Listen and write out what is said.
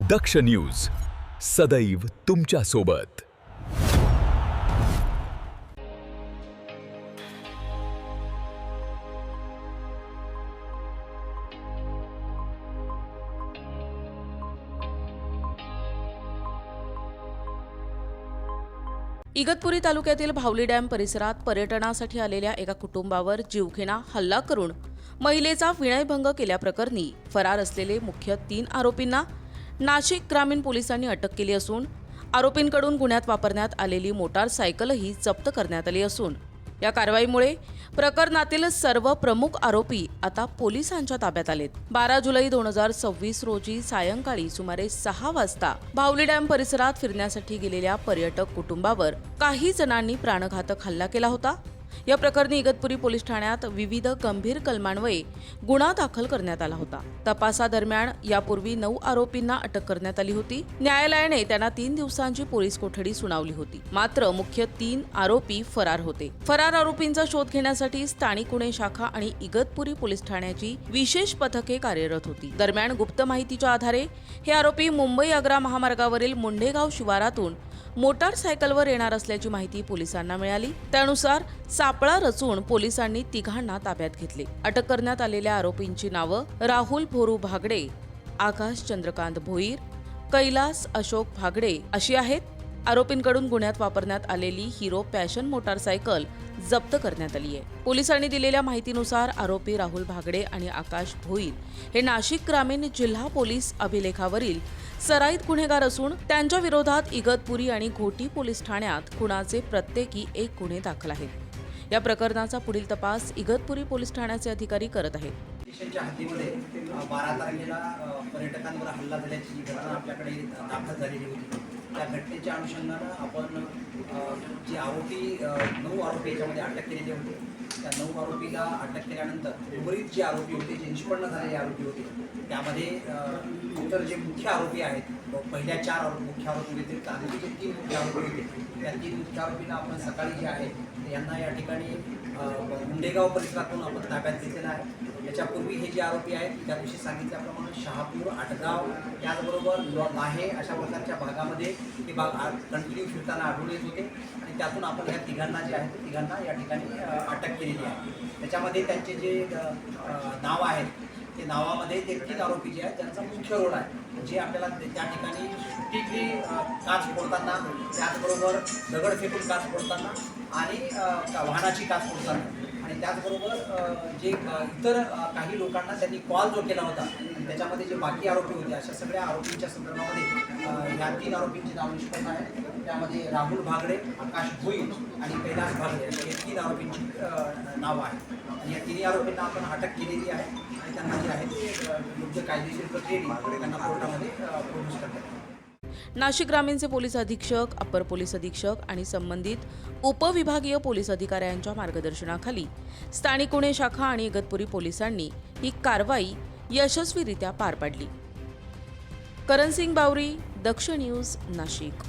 दक्ष news सदैव तुमच्या सोबत। इगतपुरी तालुक्यातील भावली डॅम परिसरात पर्यटनासाठी आलेल्या एका कुटुंबावर जीवघेणा हल्ला करून महिलेचा विनयभंग केल्याप्रकरणी फरार असलेले मुख्य 3 आरोपींना नाशिक ग्रामीण पोलिसांनी अटक केली असून आरोपींकडून गुन्ह्यात वापरण्यात आलेली मोटारसायकलही जप्त करण्यात आली असून या कारवाईमुळे प्रकरणातील सर्व प्रमुख आरोपी आता पोलिसांच्या ताब्यात आलेत। 12 जुलै 2026 रोजी सायंकाळी सुमारे 6 वाजता भावली डॅम परिसरात फिरण्यासाठी गेलेल्या पर्यटक कुटुंबावर काही जणांनी प्राणघातक हल्ला केला होता। या प्रकरणी इगतपुरी पोलीस ठाण्यात विविध गंभीर कलमान्वये गुन्हा दाखल करण्यात आला होता। तपासादरम्यान यापूर्वी 9 आरोपींना अटक करण्यात आली होती। न्यायालयाने त्यांना 3 दिवसांची पोलीस कोठडी सुनावली होती। मात्र मुख्य 3 आरोपी फरार होते। फरार आरोपींचा शोध घेण्यासाठी स्थानिक गुन्हे शाखा आणि इगतपुरी पोलीस ठाण्याची विशेष पथके कार्यरत होती। दरम्यान गुप्त माहितीच्या आधारे हे आरोपी मुंबई आग्रा महामार्गावरील मुंडेगाव शिवारातून मोटारसायकलवर येणार असल्याची माहिती पोलिसांना मिळाली। त्यानुसार सापळा रचून पोलिसांनी तिघांना ताब्यात घेतले। अटक करण्यात आलेल्या आरोपींची नावं राहुल भोरू भागडे, आकाश चंद्रकांत भोईर, कैलास अशोक भागडे अशी आहेत। आरोपींकडून गुन्ह्यात वापरण्यात आलेली हिरो पॅशन मोटारसायकल जप्त करण्यात आली आहे। पोलिसांनी दिलेल्या माहितीनुसार आरोपी राहुल भागडे आणि आकाश भोईर हे नाशिक ग्रामीण जिल्हा पोलीस अभिलेखावरील सराईत गुन्हेगार असून त्यांच्या विरोधात इगतपुरी आणि घोटी पोलीस ठाण्यात खुनाचे प्रत्येकी 1 गुन्हे दाखल आहेत। या प्रकरणाचा पुढील तपास इगतपुरी पोलीस ठाण्याचे अधिकारी करत आहेत। स्टेशनच्या हद्दीमध्ये 12 तारखेला पर्यटकांवर हल्ला झाल्याची घटना आपल्याकडे दाखल झालेली होती। त्या घटनेच्या अनुषंगानं आपण जे आरोपी 9 आरोपी याच्यामध्ये अटक केलेले होते। त्या 9 आरोपीला अटक केल्यानंतर उर्वरित जे आरोपी होते, जे निष्पन्न झालेले आरोपी होते, त्यामध्ये इतर जे मुख्य आरोपी आहेत, पहिल्या 4 मुख्य आरोपी व्यतिरिक्त आणखी जे 3 मुख्य आरोपी होते, त्या 3 मुख्य आरोपींना आपण सकाळी जे आहे यांना या ठिकाणी मुंडेगाव परिसरातून आपण ताब्यात घेतलेला आहे। याच्यापूर्वी हे जे आरोपी आहेत त्याविषयी सांगितल्याप्रमाणे शहापूर, आटगाव त्याचबरोबर लाहे अशा प्रकारच्या भागामध्ये हे भाग कंटिन्यू फिरताना आढळून येत होते आणि त्यातून आपण या तिघांना जे आहेत तिघांना या ठिकाणी अटक केलेली आहे। त्याच्यामध्ये त्यांचे जे नाव आहेत ते नावामध्ये ते 3 आरोपी जे आहेत त्यांचा मुख्य रोल आहे, जे आपल्याला त्या ठिकाणी टिकली काच फोडताना, त्याचबरोबर दगड फेकून काच फोडताना आणि वाहनाची काच फोडताना आणि त्याचबरोबर जे इतर काही लोकांना त्यांनी कॉल जो केला होता त्याच्यामध्ये जे बाकी आरोपी होते अशा सगळ्या आरोपींच्या संदर्भामध्ये ह्या 3 आरोपींचे नाव निष्पन्न आहे। त्यामध्ये राहुल भागडे, आकाश भोईर आणि कैलास भागडे हे 3 आरोपींची नावं आहेत आणि या 3 आरोपींना आपण अटक केलेली आहे आणि त्यांना जे आहे ते योग्य कायदेशीर प्रक्रियेने त्यांना कोर्टामध्ये प्रोड्यूस करण्यात। नाशिक ग्रामीणचे पोलीस अधीक्षक, अपर पोलीस अधीक्षक आणि संबंधित उपविभागीय पोलीस अधिकाऱ्यांच्या मार्गदर्शनाखाली स्थानिक गुन्हे शाखा आणि इगतपुरी पोलिसांनी ही कारवाई यशस्वीरित्या पार पाडली। करण सिंग बावरी, दक्ष न्यूज, नाशिक।